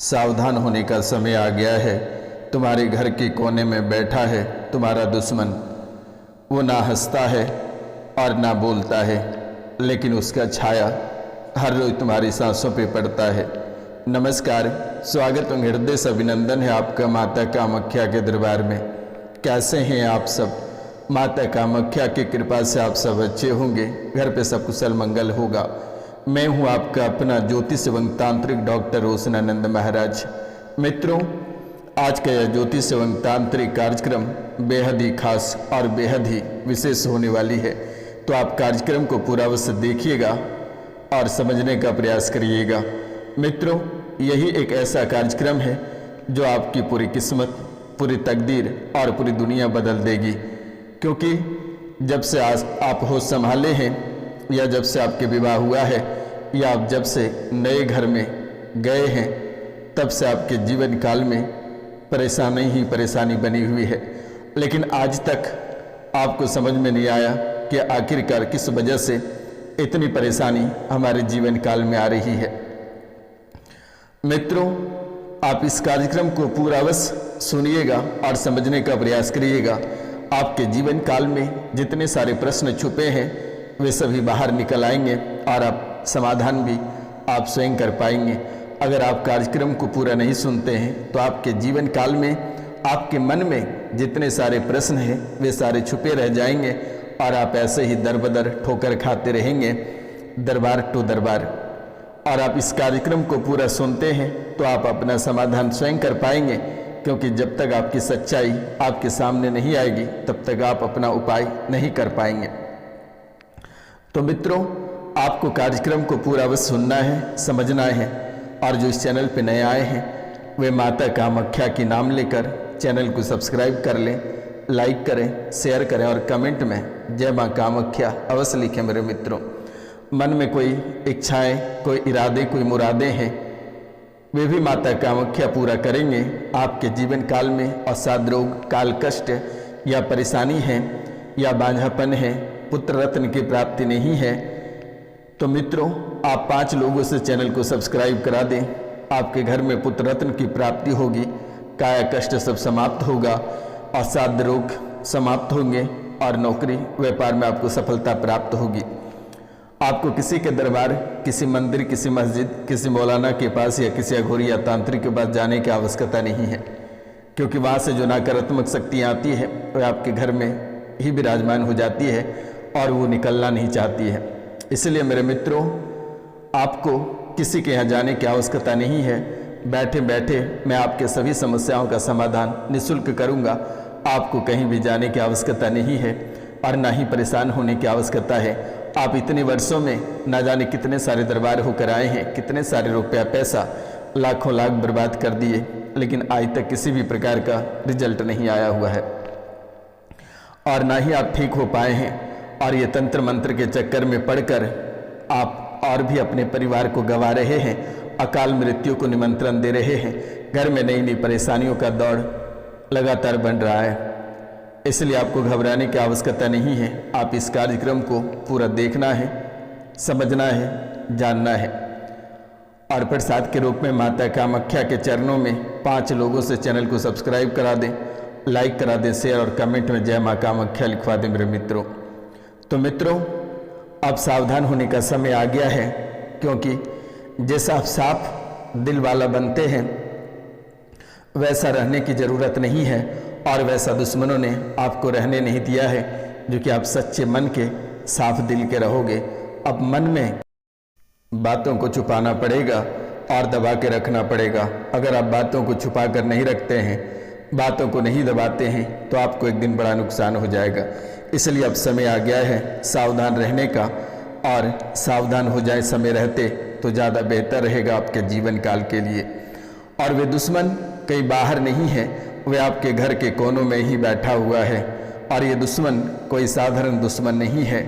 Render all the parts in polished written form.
सावधान होने का समय आ गया है। तुम्हारे घर के कोने में बैठा है तुम्हारा दुश्मन। वो ना हंसता है और ना बोलता है, लेकिन उसका छाया हर रोज तुम्हारी सांसों पे पड़ता है। नमस्कार, स्वागत और हृदय से अभिनंदन है आपका माता कामाख्या के दरबार में। कैसे हैं आप सब? माता कामाख्या की कृपा से आप सब अच्छे होंगे, घर पे सब कुशल मंगल होगा। मैं हूं आपका अपना ज्योतिष एवं तांत्रिक डॉक्टर रोशनानंद महाराज। मित्रों, आज का यह ज्योतिष एवं तांत्रिक कार्यक्रम बेहद ही खास और बेहद ही विशेष होने वाली है, तो आप कार्यक्रम को पूरा अवश्य देखिएगा और समझने का प्रयास करिएगा। मित्रों, यही एक ऐसा कार्यक्रम है जो आपकी पूरी किस्मत, पूरी तकदीर और पूरी दुनिया बदल देगी, क्योंकि जब से आज आप होश संभाले हैं, या जब से आपके विवाह हुआ है, या आप जब से नए घर में गए हैं, तब से आपके जीवन काल में परेशानी ही परेशानी बनी हुई है। लेकिन आज तक आपको समझ में नहीं आया कि आखिरकार किस वजह से इतनी परेशानी हमारे जीवन काल में आ रही है। मित्रों, आप इस कार्यक्रम को पूरा अवश्य सुनिएगा और समझने का प्रयास करिएगा। आपके जीवन काल में जितने सारे प्रश्न छुपे हैं वे सभी बाहर निकल आएंगे और आप समाधान भी आप स्वयं कर पाएंगे। अगर आप कार्यक्रम को पूरा नहीं सुनते हैं तो आपके जीवन काल में आपके मन में जितने सारे प्रश्न हैं वे सारे छुपे रह जाएंगे और आप ऐसे ही दर बदर ठोकर खाते रहेंगे, दरबार टू दरबार। और आप इस कार्यक्रम को पूरा सुनते हैं तो आप अपना समाधान स्वयं कर पाएंगे, क्योंकि जब तक आपकी सच्चाई आपके सामने नहीं आएगी तब तक आप अपना उपाय नहीं कर पाएंगे। तो मित्रों, आपको कार्यक्रम को पूरा अवश्य सुनना है, समझना है। और जो इस चैनल पे नए आए हैं वे माता कामाख्या की नाम लेकर चैनल को सब्सक्राइब कर लें, लाइक करें, शेयर करें और कमेंट में जय माँ कामाख्या अवश्य लिखें। मेरे मित्रों, मन में कोई इच्छाएं, कोई इरादे, कोई मुरादे हैं, वे भी माता कामाख्या पूरा करेंगे। आपके जीवन काल में अवसाद रोग, काल कष्ट या परेशानी है, या बांझापन है, पुत्र रत्न की प्राप्ति नहीं है, तो मित्रों आप 5 लोगों से चैनल को सब्सक्राइब करा दें। आपके घर में पुत्र रत्न की प्राप्ति होगी, काया कष्ट सब समाप्त होगा, अवसाद रोग समाप्त होंगे और नौकरी व्यापार में आपको सफलता प्राप्त होगी। आपको किसी के दरबार, किसी मंदिर, किसी मस्जिद, किसी मौलाना के पास या किसी अघोरी या तांत्रिक के पास जाने की आवश्यकता नहीं है, क्योंकि वहाँ से जो नकारात्मक शक्तियाँ आती है वह आपके घर में ही विराजमान हो जाती है और वो निकलना नहीं चाहती है। इसलिए मेरे मित्रों, आपको किसी के यहाँ जाने की आवश्यकता नहीं है। बैठे बैठे मैं आपके सभी समस्याओं का समाधान निःशुल्क करूँगा। आपको कहीं भी जाने की आवश्यकता नहीं है और ना ही परेशान होने की आवश्यकता है। आप इतने वर्षों में ना जाने कितने सारे दरबार होकर आए हैं, कितने सारे रुपया पैसा लाखों लाख बर्बाद कर दिए, लेकिन आज तक किसी भी प्रकार का रिजल्ट नहीं आया हुआ है और ना ही आप ठीक हो पाए हैं। और ये तंत्र मंत्र के चक्कर में पड़कर आप और भी अपने परिवार को गंवा रहे हैं, अकाल मृत्यु को निमंत्रण दे रहे हैं। घर में नई नई परेशानियों का दौड़ लगातार बन रहा है। इसलिए आपको घबराने की आवश्यकता नहीं है। आप इस कार्यक्रम को पूरा देखना है, समझना है, जानना है। और प्रसाद के रूप में माता कामाख्या के चरणों में 5 लोगों से चैनल को सब्सक्राइब करा दें, लाइक करा दें, शेयर और कमेंट में जय माँ कामाख्या लिखवा दें मेरे मित्रों। तो मित्रों, अब सावधान होने का समय आ गया है, क्योंकि जैसा आप साफ दिल वाला बनते हैं वैसा रहने की ज़रूरत नहीं है, और वैसा दुश्मनों ने आपको रहने नहीं दिया है, जो कि आप सच्चे मन के, साफ दिल के रहोगे। अब मन में बातों को छुपाना पड़ेगा और दबा के रखना पड़ेगा। अगर आप बातों को छुपा कर नहीं रखते हैं, बातों को नहीं दबाते हैं, तो आपको एक दिन बड़ा नुकसान हो जाएगा। इसलिए अब समय आ गया है सावधान रहने का, और सावधान हो जाए समय रहते तो ज़्यादा बेहतर रहेगा आपके जीवन काल के लिए। और वे दुश्मन कहीं बाहर नहीं है, वे आपके घर के कोनों में ही बैठा हुआ है। और ये दुश्मन कोई साधारण दुश्मन नहीं है,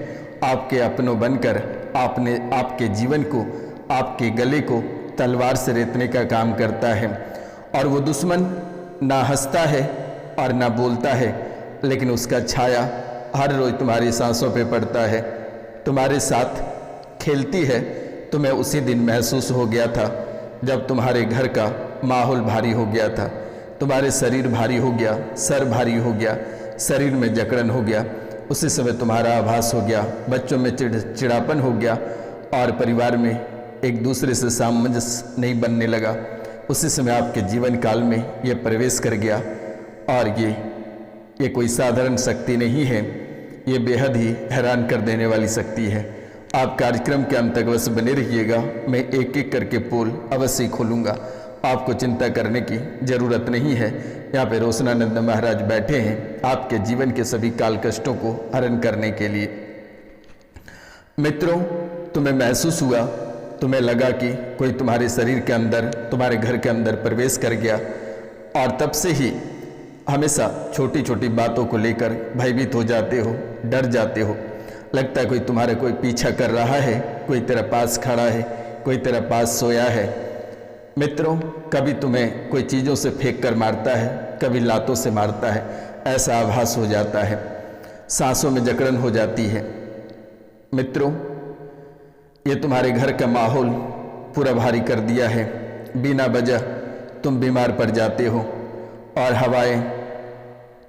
आपके अपनों बनकर आपने आपके जीवन को, आपके गले को तलवार से रेतने का काम करता है। और वो दुश्मन ना हंसता है और ना बोलता है, लेकिन उसका छाया हर रोज तुम्हारी सांसों पे पड़ता है, तुम्हारे साथ खेलती है। तुम्हें उसी दिन महसूस हो गया था जब तुम्हारे घर का माहौल भारी हो गया था, तुम्हारे शरीर भारी हो गया, सर भारी हो गया, शरीर में जकड़न हो गया, उसी समय तुम्हारा आभास हो गया, बच्चों में चिड़चिड़ापन हो गया और परिवार में एक दूसरे से सामंजस्य नहीं बनने लगा। उसी समय आपके जीवन काल में ये प्रवेश कर गया और ये कोई साधारण शक्ति नहीं है, ये बेहद ही हैरान कर देने वाली शक्ति है। आप कार्यक्रम के अंत तक अवश्य बने रहिएगा, मैं एक एक करके पोल अवश्य खोलूँगा, आपको चिंता करने की जरूरत नहीं है। यहाँ पे रोशनानंद महाराज बैठे हैं आपके जीवन के सभी काल कष्टों को हरण करने के लिए। मित्रों, तुम्हें महसूस हुआ, तुम्हें लगा कि कोई तुम्हारे शरीर के अंदर, तुम्हारे घर के अंदर प्रवेश कर गया और तब से ही हमेशा छोटी छोटी बातों को लेकर भयभीत हो जाते हो, डर जाते हो। लगता है कोई पीछा कर रहा है, कोई तेरा पास खड़ा है, कोई तेरा पास सोया है। मित्रों, कभी तुम्हें कोई चीज़ों से फेंक कर मारता है, कभी लातों से मारता है, ऐसा आभास हो जाता है। सांसों में जकड़न हो जाती है। मित्रों, ये तुम्हारे घर का माहौल पूरा भारी कर दिया है। बिना वजह तुम बीमार पड़ जाते हो और हवाएं,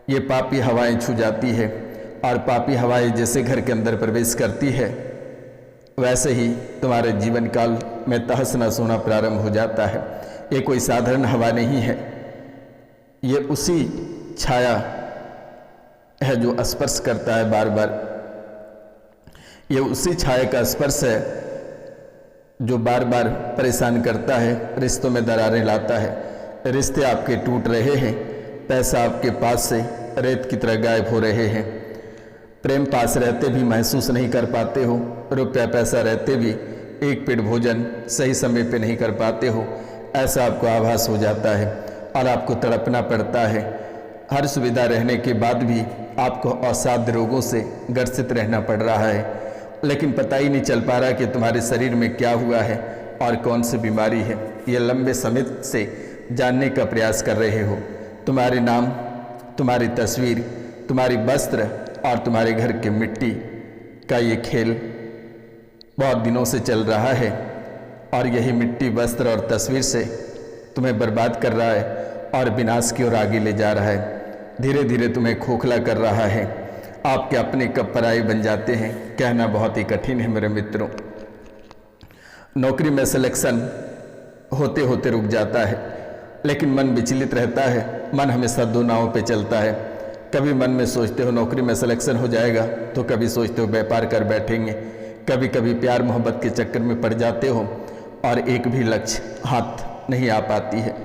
ये पापी हवाएं छू जाती है और पापी हवाएं जैसे घर के अंदर प्रवेश करती है वैसे ही तुम्हारे जीवन काल में तहस नहस होना प्रारंभ हो जाता है। ये कोई साधारण हवा नहीं है, ये उसी छाया है जो स्पर्श करता है बार बार। ये उसी छाया का स्पर्श है जो बार बार परेशान करता है, रिश्तों में दरारें लाता है। रिश्ते आपके टूट रहे हैं, पैसा आपके पास से रेत की तरह गायब हो रहे हैं। प्रेम पास रहते भी महसूस नहीं कर पाते हो, रुपया पैसा रहते भी एक पेट भोजन सही समय पे नहीं कर पाते हो, ऐसा आपको आभास हो जाता है और आपको तड़पना पड़ता है। हर सुविधा रहने के बाद भी आपको असाध्य रोगों से ग्रसित रहना पड़ रहा है, लेकिन पता ही नहीं चल पा रहा कि तुम्हारे शरीर में क्या हुआ है और कौन सी बीमारी है। ये लंबे समय से जानने का प्रयास कर रहे हो। तुम्हारे नाम, तुम्हारी तस्वीर, तुम्हारी वस्त्र और तुम्हारे घर के मिट्टी का ये खेल बहुत दिनों से चल रहा है और यही मिट्टी, वस्त्र और तस्वीर से तुम्हें बर्बाद कर रहा है और विनाश की ओर आगे ले जा रहा है। धीरे धीरे तुम्हें खोखला कर रहा है। आपके अपने कब पराये बन जाते हैं, कहना बहुत ही कठिन है मेरे मित्रों। नौकरी में सिलेक्शन होते होते रुक जाता है, लेकिन मन विचलित रहता है। मन हमेशा दो नावों पे चलता है। कभी मन में सोचते हो नौकरी में सिलेक्शन हो जाएगा, तो कभी सोचते हो व्यापार कर बैठेंगे। कभी कभी प्यार मोहब्बत के चक्कर में पड़ जाते हो और एक भी लक्ष्य हाथ नहीं आ पाती है।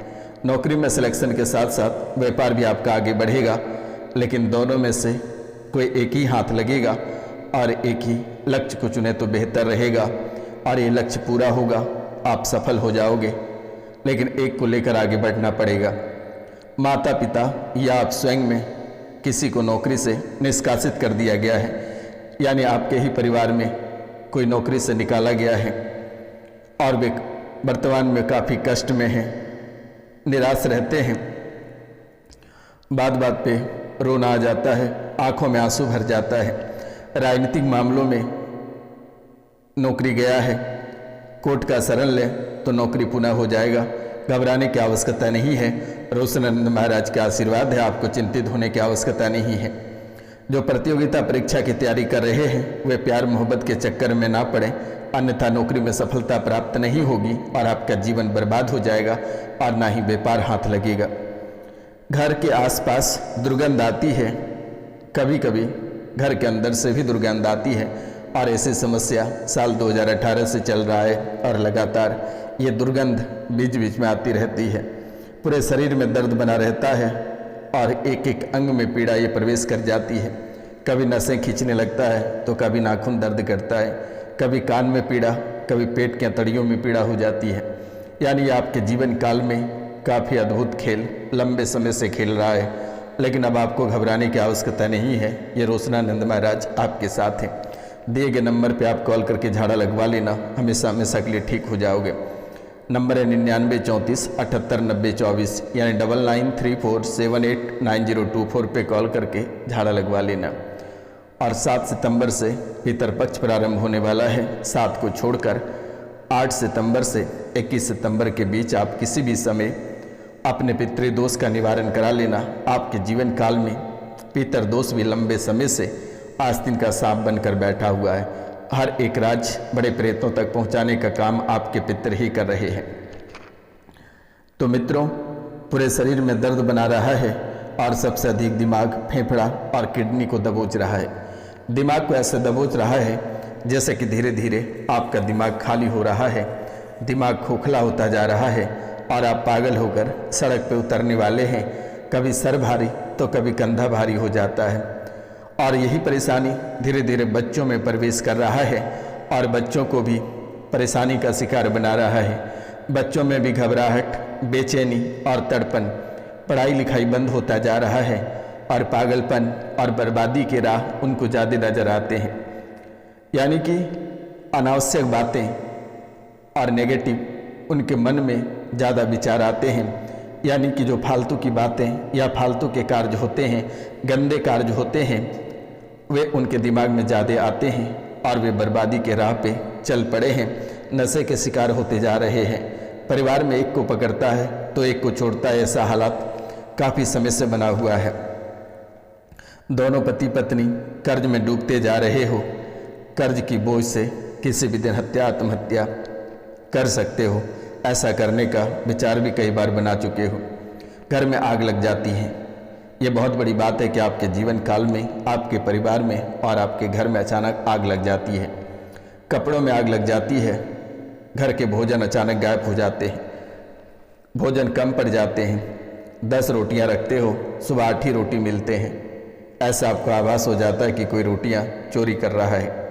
नौकरी में सिलेक्शन के साथ साथ व्यापार भी आपका आगे बढ़ेगा, लेकिन दोनों में से कोई एक ही हाथ लगेगा और एक ही लक्ष्य को चुने तो बेहतर रहेगा और ये लक्ष्य पूरा होगा, आप सफल हो जाओगे, लेकिन एक को लेकर आगे बढ़ना पड़ेगा। माता पिता या आप स्वयं में किसी को नौकरी से निष्कासित कर दिया गया है, यानी आपके ही परिवार में कोई नौकरी से निकाला गया है और वे वर्तमान में काफ़ी कष्ट में हैं, निराश रहते हैं। बात बात पे रोना आ जाता है, आंखों में आंसू भर जाता है। राजनीतिक मामलों में नौकरी गया है, कोर्ट का शरण ले तो नौकरी पुनः हो जाएगा, घबराने की आवश्यकता नहीं है। रोशनानंद महाराज का आशीर्वाद है, आपको चिंतित होने की आवश्यकता नहीं है। जो प्रतियोगिता परीक्षा की तैयारी कर रहे हैं वे प्यार मोहब्बत के चक्कर में ना पड़े, अन्यथा नौकरी में सफलता प्राप्त नहीं होगी और आपका जीवन बर्बाद हो जाएगा और ना ही व्यापार हाथ लगेगा। घर के आसपास दुर्गंध आती है, कभी कभी घर के अंदर से भी दुर्गंध आती है और ऐसी समस्या साल 2018 से चल रहा है और लगातार ये दुर्गंध बीच बीच में आती रहती है। पूरे शरीर में दर्द बना रहता है और एक एक अंग में पीड़ा ये प्रवेश कर जाती है। कभी नसें खींचने लगता है तो कभी नाखून दर्द करता है, कभी कान में पीड़ा, कभी पेट के अंतड़ियों में पीड़ा हो जाती है। यानी आपके जीवन काल में काफ़ी अद्भुत खेल लंबे समय से खेल रहा है, लेकिन अब आपको घबराने की आवश्यकता नहीं है। ये रोशनानंद महाराज आपके साथ हैं। दिए गए नंबर पे आप कॉल करके झाड़ा लगवा लेना, हमेशा हमेशा के लिए ठीक हो जाओगे। नंबर है 99 34 78 90 24, यानी 9934789024 पे कॉल करके झाड़ा लगवा लेना। और 7 सितंबर से पितरपक्ष प्रारंभ होने वाला है। 7 को छोड़कर 8 सितंबर से 21 सितंबर के बीच आप किसी भी समय अपने पितृदोष का निवारण करा लेना। आपके जीवन काल में पितृदोष भी लंबे समय से आस्तीन का सांप बनकर बैठा हुआ है। हर एक राज बड़े प्रेतों तक पहुंचाने का काम आपके पितृ ही कर रहे हैं। तो मित्रों, पूरे शरीर में दर्द बना रहा है और सबसे अधिक दिमाग, फेफड़ा और किडनी को दबोच रहा है। दिमाग को ऐसे दबोच रहा है जैसे कि धीरे धीरे आपका दिमाग खाली हो रहा है, दिमाग खोखला होता जा रहा है और आप पागल होकर सड़क पे उतरने वाले हैं। कभी सर भारी तो कभी कंधा भारी हो जाता है और यही परेशानी धीरे धीरे बच्चों में प्रवेश कर रहा है और बच्चों को भी परेशानी का शिकार बना रहा है। बच्चों में भी घबराहट, बेचैनी और तड़पन, पढ़ाई लिखाई बंद होता जा रहा है और पागलपन और बर्बादी के राह उनको ज़्यादा नजर आते हैं। यानी कि अनावश्यक बातें और नेगेटिव उनके मन में ज़्यादा विचार आते हैं। यानी कि जो फालतू की बातें या फालतू के कार्य होते हैं, गंदे कार्य होते हैं, वे उनके दिमाग में ज़्यादा आते हैं और वे बर्बादी के राह पे चल पड़े हैं, नशे के शिकार होते जा रहे हैं। परिवार में एक को पकड़ता है तो एक को छोड़ता है, ऐसा हालात काफ़ी समय से बना हुआ है। दोनों पति पत्नी कर्ज में डूबते जा रहे हो। कर्ज की बोझ से किसी भी दिन हत्या, आत्महत्या कर सकते हो। ऐसा करने का विचार भी कई बार बना चुके हो। घर में आग लग जाती है। ये बहुत बड़ी बात है कि आपके जीवन काल में, आपके परिवार में और आपके घर में अचानक आग लग जाती है। कपड़ों में आग लग जाती है। घर के भोजन अचानक गायब हो जाते हैं, भोजन कम पड़ जाते हैं। 10 रोटियां रखते हो, सुबह 8 ही रोटी मिलते हैं। ऐसा आपको आभास हो जाता है कि कोई रोटियां चोरी कर रहा है।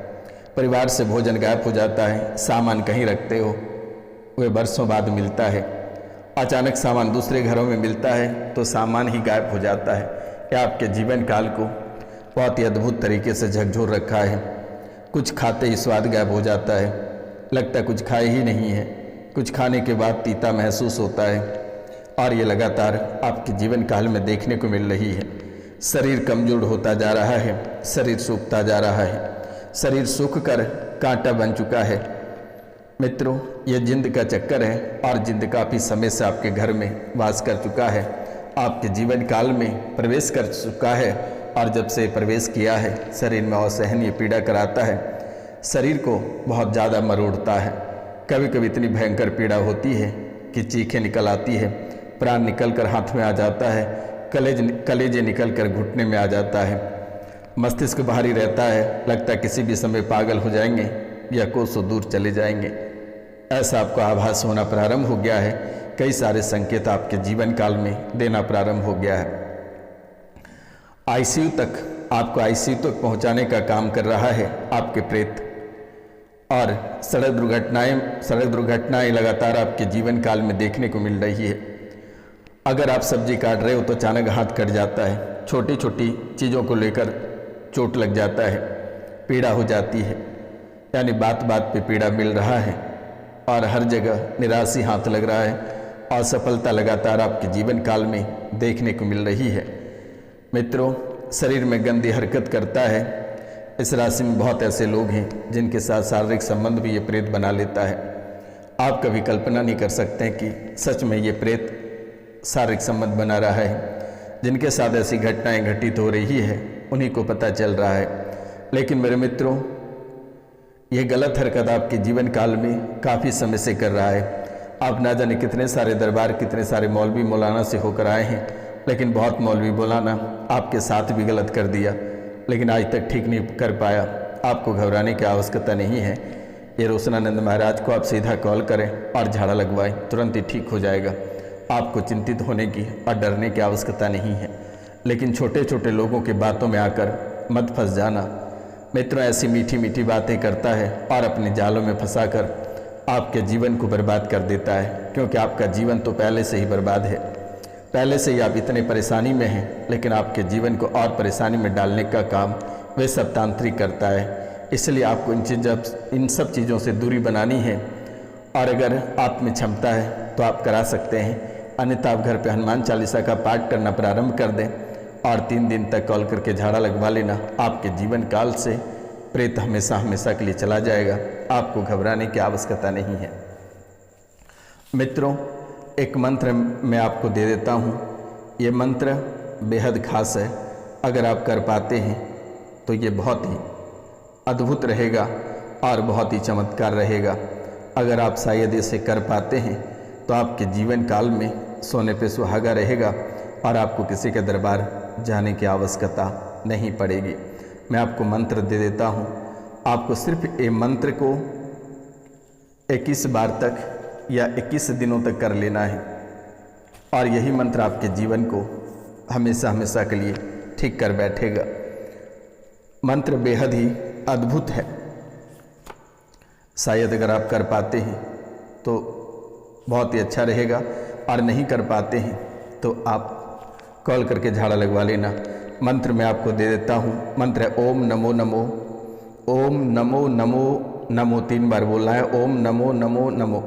परिवार से भोजन गायब हो जाता है। सामान कहीं रखते हो, वह बरसों बाद मिलता है। अचानक सामान दूसरे घरों में मिलता है तो सामान ही गायब हो जाता है। यह आपके जीवन काल को बहुत ही अद्भुत तरीके से झकझोर रखा है। कुछ खाते ही स्वाद गायब हो जाता है, लगता कुछ खाए ही नहीं है। कुछ खाने के बाद तीता महसूस होता है और ये लगातार आपके जीवन काल में देखने को मिल रही है। शरीर कमजोर होता जा रहा है, शरीर सूखता जा रहा है, शरीर सूख कर कांटा बन चुका है। मित्रों, ये जिंद का चक्कर है और जिंद काफ़ी समय से आपके घर में वास कर चुका है, आपके जीवन काल में प्रवेश कर चुका है और जब से प्रवेश किया है शरीर में असहनीय पीड़ा कराता है। शरीर को बहुत ज़्यादा मरोड़ता है। कभी कभी इतनी भयंकर पीड़ा होती है कि चीखें निकल आती है, प्राण निकल कर हाथ में आ जाता है, कलेजे निकल कर घुटने में आ जाता है, मस्तिष्क भारी रहता है, लगता है किसी भी समय पागल हो जाएंगे या कोसों दूर चले जाएंगे। ऐसा आपको आभास होना प्रारंभ हो गया है। कई सारे संकेत आपके जीवन काल में देना प्रारंभ हो गया है। आईसीयू तक, आपको आईसीयू तक पहुंचाने का काम कर रहा है आपके प्रेत। और सड़क दुर्घटनाएं लगातार आपके जीवन काल में देखने को मिल रही है। अगर आप सब्जी काट रहे हो तो अचानक हाथ कट जाता है, छोटी छोटी चीज़ों को लेकर चोट लग जाता है, पीड़ा हो जाती है। यानी बात बात पे पीड़ा मिल रहा है और हर जगह निराशी हाथ लग रहा है। असफलता लगातार आपके जीवन काल में देखने को मिल रही है। मित्रों, शरीर में गंदी हरकत करता है। इस राशि में बहुत ऐसे लोग हैं जिनके साथ शारीरिक संबंध भी ये प्रेत बना लेता है। आप कभी कल्पना नहीं कर सकते कि सच में ये प्रेत शारीरिक संबंध बना रहा है। जिनके साथ ऐसी घटनाएं घटित हो रही है उन्हीं को पता चल रहा है। लेकिन मेरे मित्रों, ये गलत हरकत आपके जीवन काल में काफ़ी समय से कर रहा है। आप ना जाने कितने सारे दरबार, कितने सारे मौलवी मौलाना से होकर आए हैं, लेकिन बहुत मौलवी मौलाना आपके साथ भी गलत कर दिया, लेकिन आज तक ठीक नहीं कर पाया। आपको घबराने की आवश्यकता नहीं है। ये रोशनानंद महाराज को आप सीधा कॉल करें और झाड़ा लगवाएं, तुरंत ही ठीक हो जाएगा। आपको चिंतित होने की और डरने की आवश्यकता नहीं है। लेकिन छोटे छोटे लोगों की बातों में आकर मत फंस जाना। मित्रों, ऐसी मीठी मीठी बातें करता है और अपने जालों में फंसाकर आपके जीवन को बर्बाद कर देता है, क्योंकि आपका जीवन तो पहले से ही बर्बाद है। पहले से ही आप इतने परेशानी में हैं, लेकिन आपके जीवन को और परेशानी में डालने का काम वे सब तांत्रिक करता है। इसलिए आपको इन सब चीज़ों से दूरी बनानी है। और अगर आप में क्षमता है तो आप करा सकते हैं, अन्यथा आप घर पे हनुमान चालीसा का पाठ करना प्रारंभ कर दें और 3 दिन तक कॉल करके झाड़ा लगवा लेना। आपके जीवन काल से प्रेत हमेशा हमेशा के लिए चला जाएगा। आपको घबराने की आवश्यकता नहीं है। मित्रों, एक मंत्र मैं आपको दे देता हूँ। ये मंत्र बेहद खास है। अगर आप कर पाते हैं तो ये बहुत ही अद्भुत रहेगा और बहुत ही चमत्कार रहेगा। अगर आप शायद इसे कर पाते हैं तो आपके जीवन काल में सोने पे सुहागा रहेगा और आपको किसी के दरबार जाने की आवश्यकता नहीं पड़ेगी। मैं आपको मंत्र दे देता हूँ। आपको सिर्फ ये मंत्र को 21 बार तक या 21 दिनों तक कर लेना है और यही मंत्र आपके जीवन को हमेशा हमेशा के लिए ठीक कर बैठेगा। मंत्र बेहद ही अद्भुत है। शायद अगर आप कर पाते हैं तो बहुत ही अच्छा रहेगा और नहीं कर पाते हैं तो आप कॉल करके झाड़ा लगवा लेना। मंत्र मैं आपको दे देता हूँ। मंत्र है ओम नमो नमो, ओम नमो नमो नमो 3 बार बोलना है। ओम नमो नमो नमो।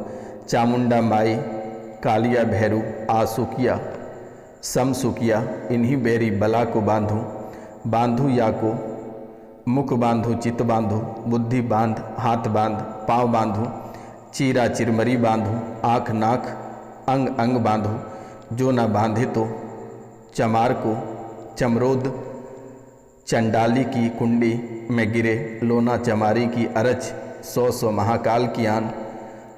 चामुंडा माई कालिया भैरू आसुकिया समसुकिया इन्हीं बेरी बला को बांधूँ, बांधू या को मुख बांधू, चित बांधू, बुद्धि बांध, हाथ बांध, पाँव बांधू, चीरा चिरमरी बांधू, आँख नाक अंग अंग बांधू, जो ना बांधे तो चमार को चमरोद चंडाली की कुंडी में गिरे, लोना चमारी की अरच 100 महाकाल की आन,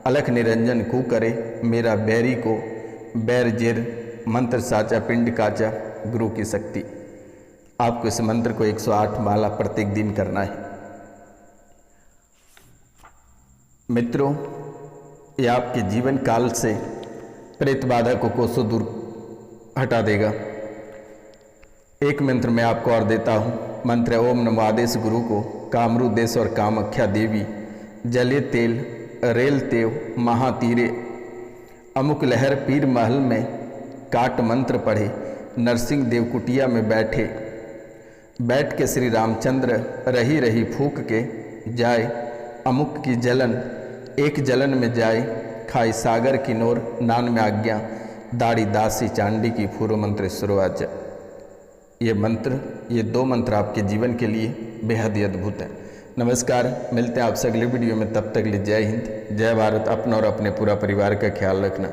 अलख निरंजन कू करे मेरा बैरी को बैर जेर, मंत्र साचा पिंड काचा गुरु की शक्ति। आपको इस मंत्र को 108 माला प्रत्येक दिन करना है। मित्रों, ये आपके जीवन काल से प्रेत बाधा को कोसों दूर हटा देगा। एक मंत्र मैं आपको और देता हूँ। मंत्र ओम नमो आदेश गुरु को कामरू देश और कामाख्या देवी, जले तेल रेल तेव महातीरे, अमुक लहर पीर महल में काट मंत्र पढ़े, नरसिंह देव कुटिया में बैठ के श्री रामचंद्र रही रही फूक के जाए, अमुक की जलन एक जलन में जाए, खाई सागर की नोर नान में आज्ञा, दाढ़ी दासी चांडी की फूरो मंत्र शुरुआत। ये 2 मंत्र आपके जीवन के लिए बेहद ही अद्भुत है। नमस्कार, मिलते हैं आपसे अगले वीडियो में। तब तक लिए जय हिंद, जय भारत। अपना और अपने पूरा परिवार का ख्याल रखना।